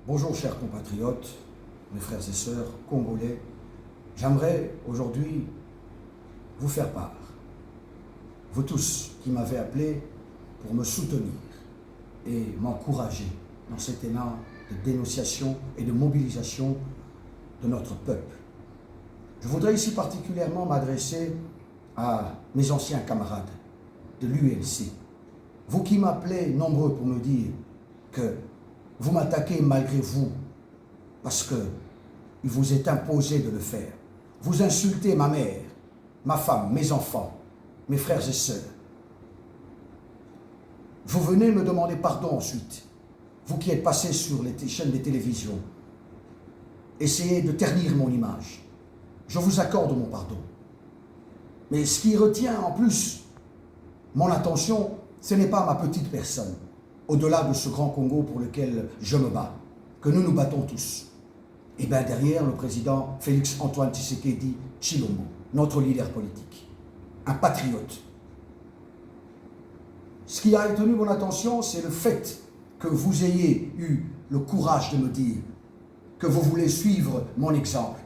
Bonjour chers compatriotes, mes frères et sœurs congolais. J'aimerais aujourd'hui vous faire part, vous tous qui m'avez appelé pour me soutenir et m'encourager dans cet élan de dénonciation et de mobilisation de notre peuple. Je voudrais ici particulièrement m'adresser à mes anciens camarades de l'UNC. Vous qui m'appelez nombreux pour me dire que vous m'attaquez malgré vous, parce qu'il vous est imposé de le faire. Vous insultez ma mère, ma femme, mes enfants, mes frères et sœurs. Vous venez me demander pardon ensuite. Vous qui êtes passés sur les chaînes de télévision, essayez de ternir mon image. Je vous accorde mon pardon. Mais ce qui retient en plus mon attention, ce n'est pas ma petite personne, au-delà de ce grand Congo pour lequel je me bats, que nous nous battons tous. Et bien derrière le président Félix Antoine Tshisekedi Tshilombo, notre leader politique, un patriote. Ce qui a retenu mon attention, c'est le fait que vous ayez eu le courage de me dire que vous voulez suivre mon exemple,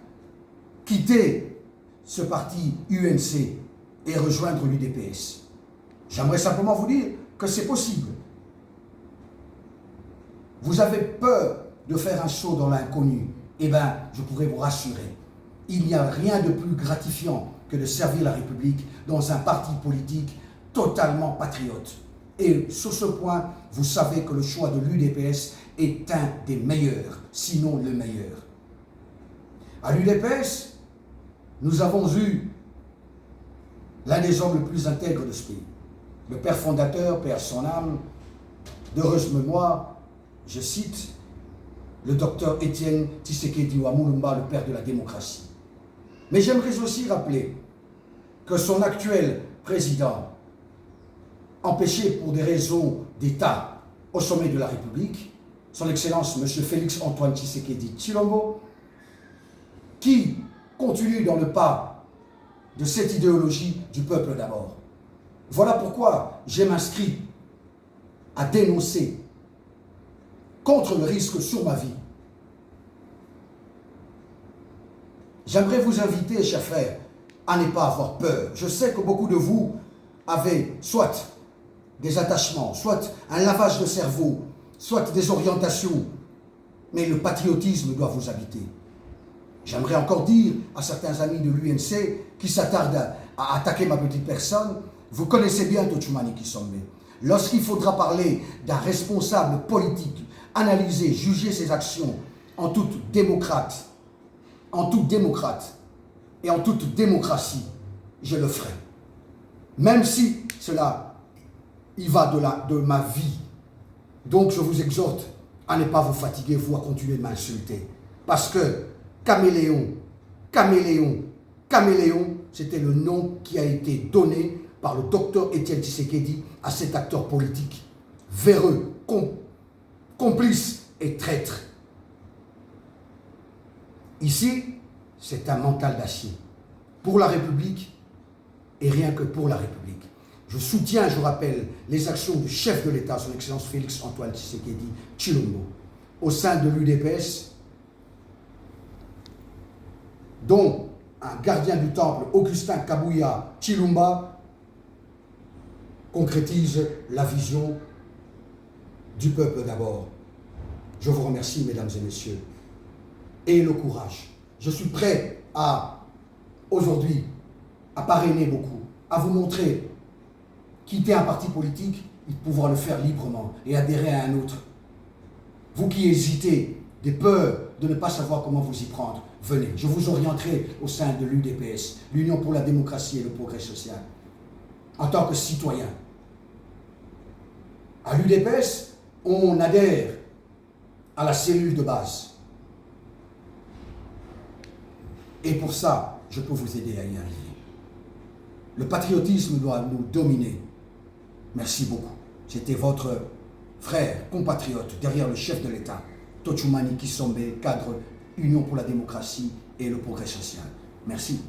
quitter ce parti UNC et rejoindre l'UDPS. J'aimerais simplement vous dire que c'est possible. Vous avez peur de faire un saut dans l'inconnu. Eh bien, je pourrais vous rassurer. Il n'y a rien de plus gratifiant que de servir la République dans un parti politique totalement patriote. Et sur ce point, vous savez que le choix de l'UDPS est un des meilleurs, sinon le meilleur. À l'UDPS, nous avons eu l'un des hommes les plus intègres de ce pays. Le père fondateur, père son âme, d'heureuse mémoire, je cite, le docteur Étienne Tshisekedi Mulumba, le père de la démocratie. Mais j'aimerais aussi rappeler que son actuel président, empêché pour des raisons d'État au sommet de la République, son Excellence M. Félix Antoine Tshisekedi Tshilombo, qui continue dans le pas de cette idéologie du peuple d'abord. Voilà pourquoi je m'inscris à dénoncer contre le risque sur ma vie. J'aimerais vous inviter, chers frères, à ne pas avoir peur. Je sais que beaucoup de vous avez soit des attachements, soit un lavage de cerveau, soit des orientations, mais le patriotisme doit vous habiter. J'aimerais encore dire à certains amis de l'UNC qui s'attardent à attaquer ma petite personne, vous connaissez bien Tochumani Kisombe. Lorsqu'il faudra parler d'un responsable politique, analyser, juger ses actions en toute démocrate et en toute démocratie, je le ferai. Même si cela y va de ma vie. Donc je vous exhorte à ne pas vous fatiguer, vous, à continuer de m'insulter. Parce que caméléon, c'était le nom qui a été donné par le docteur Étienne Tshisekedi à cet acteur politique, véreux, complice et traître. Ici, c'est un mental d'acier pour la République et rien que pour la République. Je soutiens, je rappelle, les actions du chef de l'État, son Excellence Félix Antoine Tshisekedi Tshilombo, au sein de l'UDPS, dont un gardien du temple, Augustin Kabouya Tshilumba, concrétise la vision du peuple d'abord. Je vous remercie, mesdames et messieurs. Et le courage. Je suis prêt aujourd'hui, à parrainer beaucoup, à vous montrer, quitter un parti politique et pouvoir le faire librement et adhérer à un autre. Vous qui hésitez, des peurs de ne pas savoir comment vous y prendre, venez. Je vous orienterai au sein de l'UDPS, l'Union pour la démocratie et le progrès social. En tant que citoyen. À l'UDPS, on adhère à la cellule de base. Et pour ça, je peux vous aider à y arriver. Le patriotisme doit nous dominer. Merci beaucoup. C'était votre frère, compatriote, derrière le chef de l'État, Tochumani Kisombe, cadre Union pour la démocratie et le progrès social. Merci.